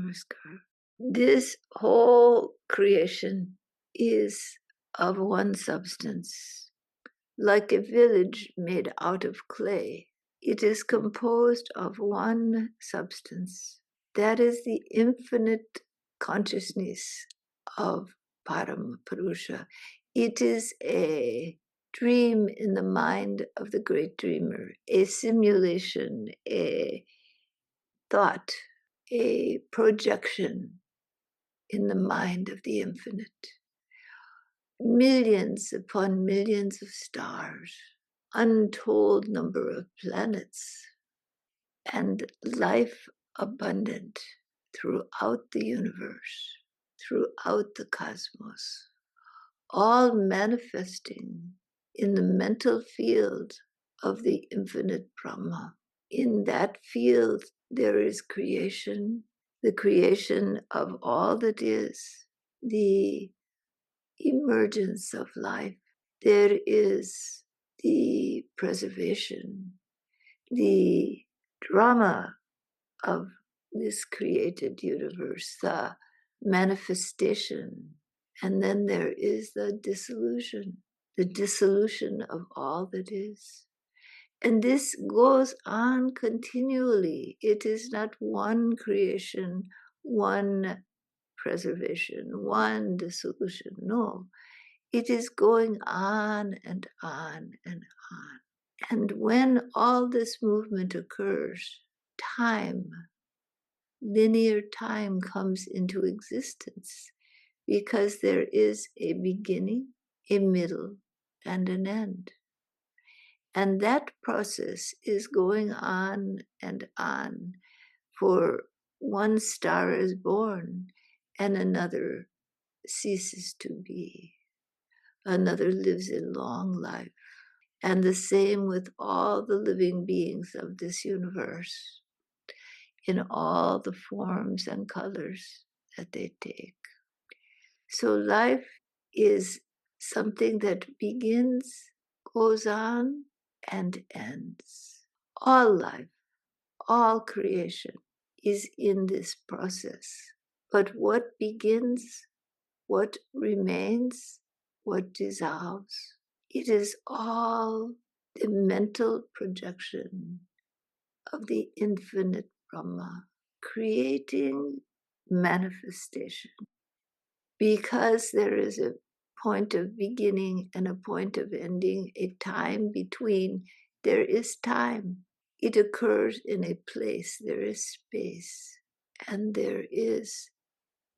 Namaskar. This whole creation is of one substance, like a village made out of clay. It is composed of one substance. That is the infinite consciousness of Parampurusha. It is a dream in the mind of the great dreamer, a simulation, a thought, a projection in the mind of the infinite. Millions upon millions of stars, untold number of planets, and life abundant throughout the universe, throughout the cosmos, all manifesting in the mental field of the infinite Brahma. In that field, there is creation, the creation of all that is, the emergence of life. There is the preservation, the drama of this created universe, the manifestation, and then there is the dissolution of all that is. And this goes on continually. It is not one creation, one preservation, one dissolution. No, it is going on and on and on. And when all this movement occurs, time, linear time, comes into existence because there is a beginning, a middle, and an end. And that process is going on and on, for one star is born and another ceases to be. Another lives a long life. And the same with all the living beings of this universe, in all the forms and colors that they take. So life is something that begins, goes on, and ends. All life, all creation is in this process. But what begins, what remains, what dissolves, it is all the mental projection of the infinite Brahma, creating manifestation. Because there is a point of beginning and a point of ending, a time between, there is time. It occurs in a place, there is space, and there is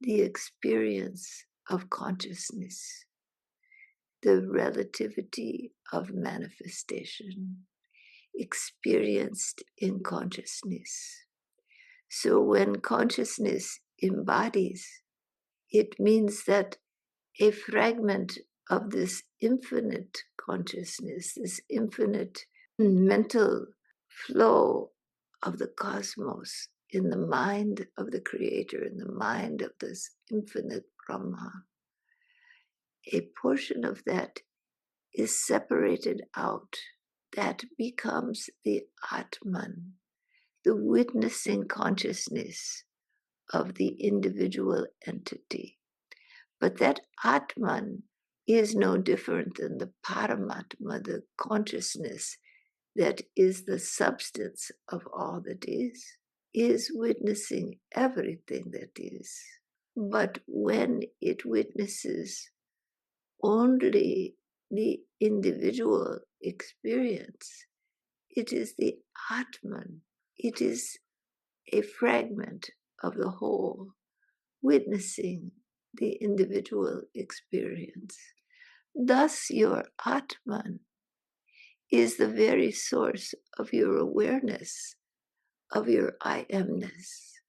the experience of consciousness, the relativity of manifestation, experienced in consciousness. So when consciousness embodies, it means that a fragment of this infinite consciousness, this infinite mental flow of the cosmos in the mind of the Creator, in the mind of this infinite Brahma, a portion of that is separated out. That becomes the Atman, the witnessing consciousness of the individual entity. But that Atman is no different than the Paramatma, the consciousness that is the substance of all that is witnessing everything that is. But when it witnesses only the individual experience, it is the Atman. It is a fragment of the whole, witnessing the individual experience. Thus, your Atman is the very source of your awareness, of your I amness.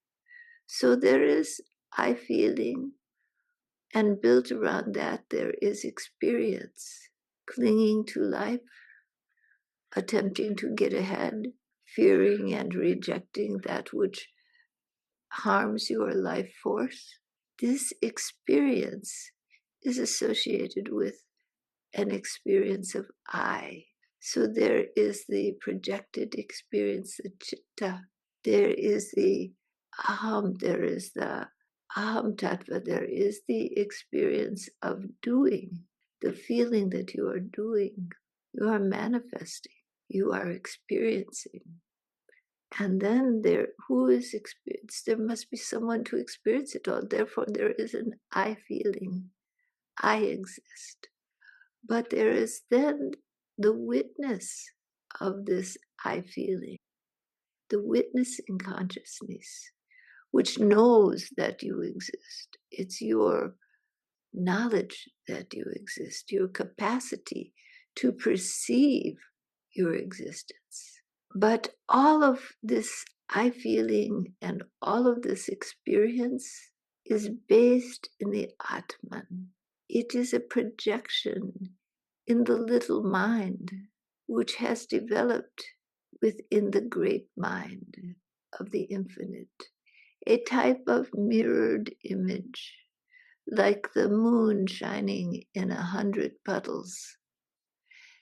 So there is I feeling, and built around that there is experience, clinging to life, attempting to get ahead, fearing and rejecting that which harms your life force. This experience is associated with an experience of I. So there is the projected experience, the chitta. There is the Aham, there is the Aham Tattva, there is the experience of doing, the feeling that you are doing, you are manifesting, you are experiencing. And then who is experienced? There must be someone to experience it all. Therefore, there is an I feeling. I exist. But there is then the witness of this I feeling, the witnessing consciousness, which knows that you exist. It's your knowledge that you exist, your capacity to perceive your existence. But all of this I feeling and all of this experience is based in the Atman. It is a projection in the little mind, which has developed within the great mind of the infinite, a type of mirrored image, like the moon shining in 100 puddles.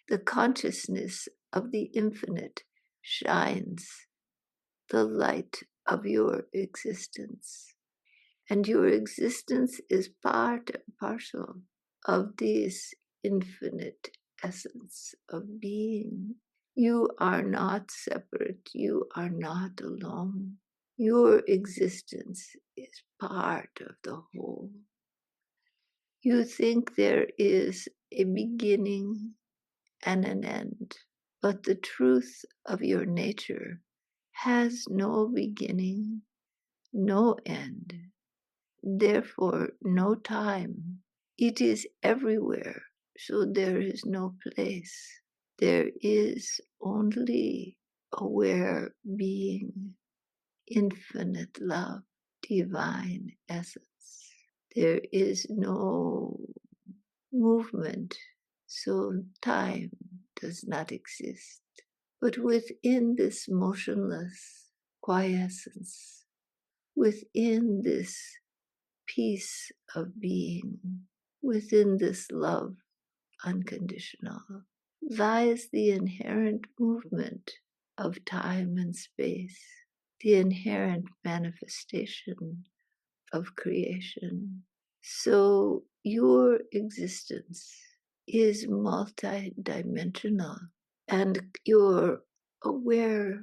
The consciousness of the infinite shines the light of your existence. And your existence is part and parcel of this infinite essence of being. You are not separate. You are not alone. Your existence is part of the whole. You think there is a beginning and an end, but the truth of your nature has no beginning, no end, therefore no time. It is everywhere, so there is no place. There is only aware being, infinite love, divine essence. There is no movement, so time does not exist. But within this motionless quiescence, within this peace of being, within this love unconditional, lies the inherent movement of time and space, the inherent manifestation of creation. So your existence is multidimensional, and your aware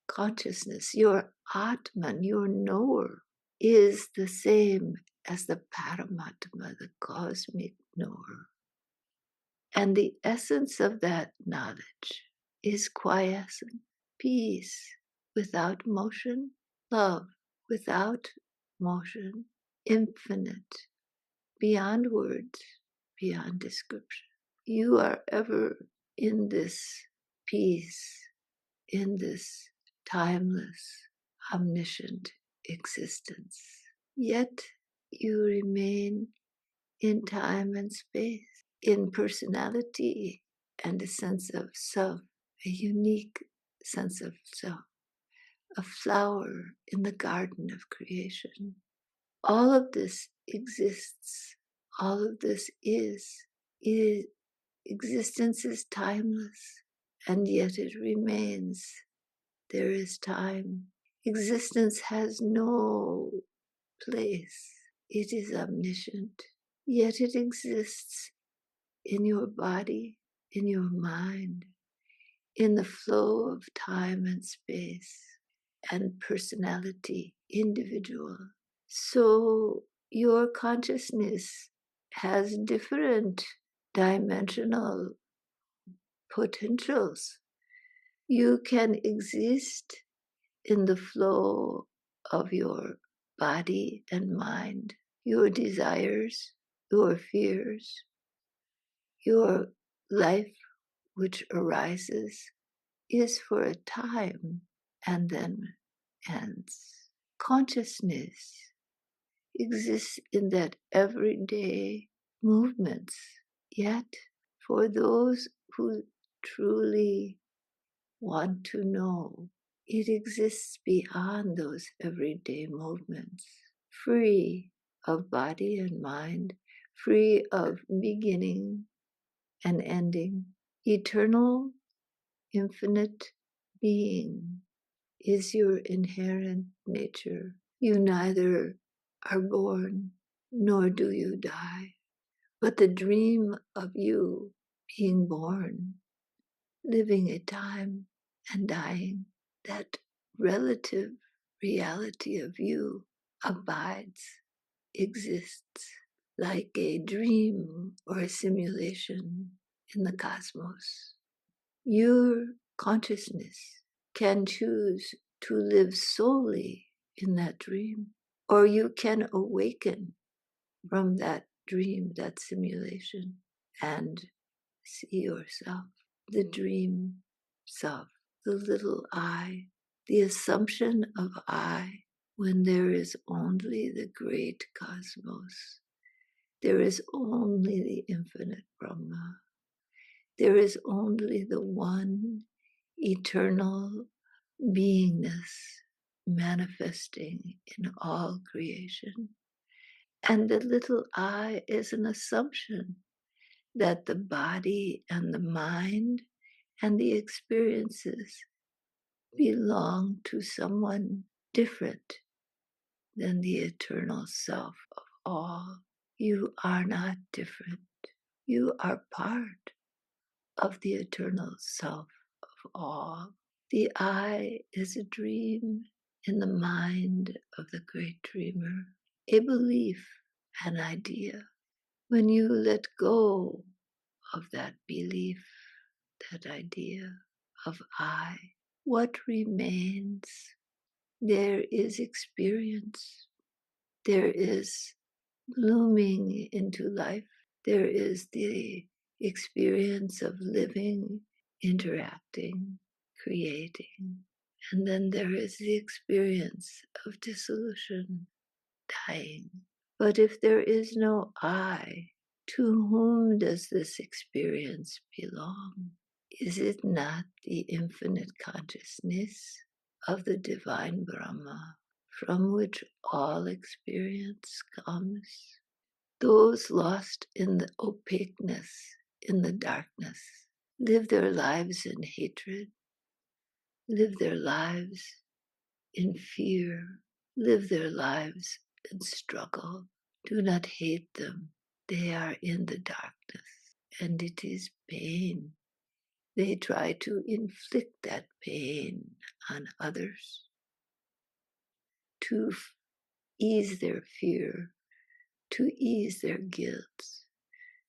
consciousness, your Atman, your knower, is the same as the Paramatma, the cosmic knower. And the essence of that knowledge is quiescent, peace without motion, love without motion, infinite, beyond words, beyond description. You are ever in this peace, in this timeless, omniscient existence. Yet you remain in time and space, in personality and a sense of self, a unique sense of self, a flower in the garden of creation. All of this exists. All of this is. Existence is timeless, and yet it remains. There is time. Existence has no place. It is omniscient, yet it exists in your body, in your mind, in the flow of time and space and personality, individual. So your consciousness has different dimensional potentials. You can exist in the flow of your body and mind, your desires, your fears, your life which arises is for a time and then ends. Consciousness exists in that everyday movements, yet for those who truly want to know, it exists beyond those everyday movements, free of body and mind, free of beginning and ending. Eternal, infinite being is your inherent nature. You neither are born nor do you die, but the dream of you being born, living a time and dying, that relative reality of you abides, exists like a dream or a simulation in the cosmos. Your consciousness can choose to live solely in that dream, or you can awaken from that dream, that simulation, and see yourself, the dream self, the little I, the assumption of I, when there is only the great cosmos. There is only the infinite Brahma. There is only the one eternal beingness manifesting in all creation. And the little I is an assumption that the body and the mind and the experiences belong to someone different than the eternal self of all. You are not different. You are part of the eternal self of all. The I is a dream in the mind of the great dreamer, a belief, an idea. When you let go of that belief, that idea of I, what remains? There is experience. There is blooming into life. There is the experience of living, interacting, creating. And then there is the experience of dissolution, dying. But if there is no I, to whom does this experience belong? Is it not the infinite consciousness of the divine Brahma, from which all experience comes? Those lost in the opaqueness, in the darkness, live their lives in hatred, live their lives in fear, live their lives in struggle. Do not hate them. They are in the darkness, and it is pain. They try to inflict that pain on others to ease their fear, to ease their guilt,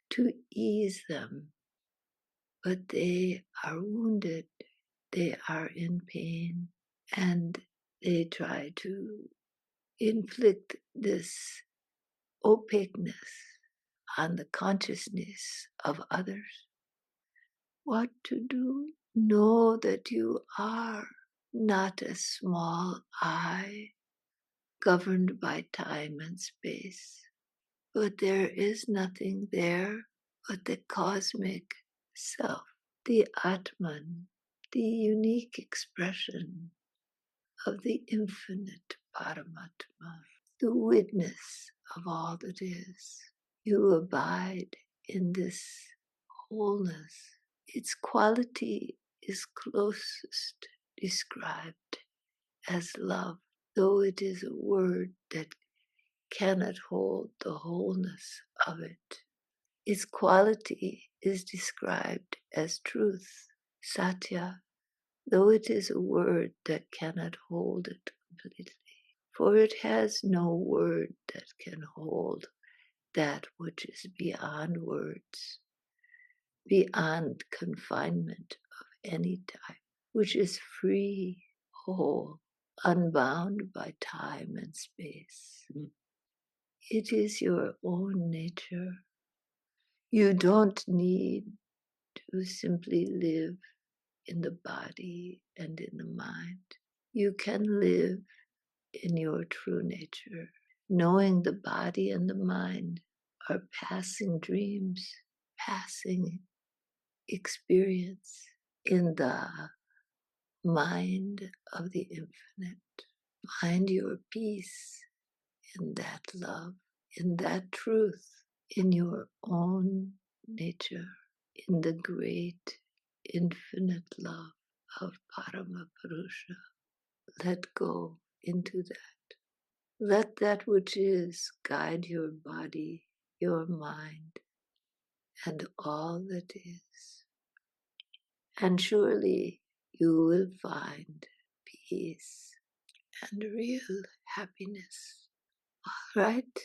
to ease them. But they are wounded, they are in pain, and they try to inflict this opaqueness on the consciousness of others. What to do? Know that you are not a small I governed by time and space, but there is nothing there but the cosmic self, the Atman, the unique expression of the infinite Paramatma, the witness of all that is. You abide in this wholeness. Its quality is closest described as love, though it is a word that cannot hold the wholeness of it. Its quality is described as truth, satya, though it is a word that cannot hold it completely. For it has no word that can hold that which is beyond words, beyond confinement of any type, which is free, whole, unbound by time and space. It is your own nature. You don't need to simply live in the body and in the mind. You can live in your true nature, knowing the body and the mind are passing dreams, passing experience in the mind of the infinite. Find your peace in that love, in that truth, in your own nature, in the great infinite love of Parama Purusha. Let go into that. Let that which is guide your body, your mind, and all that is. And surely you will find peace and real happiness. All right?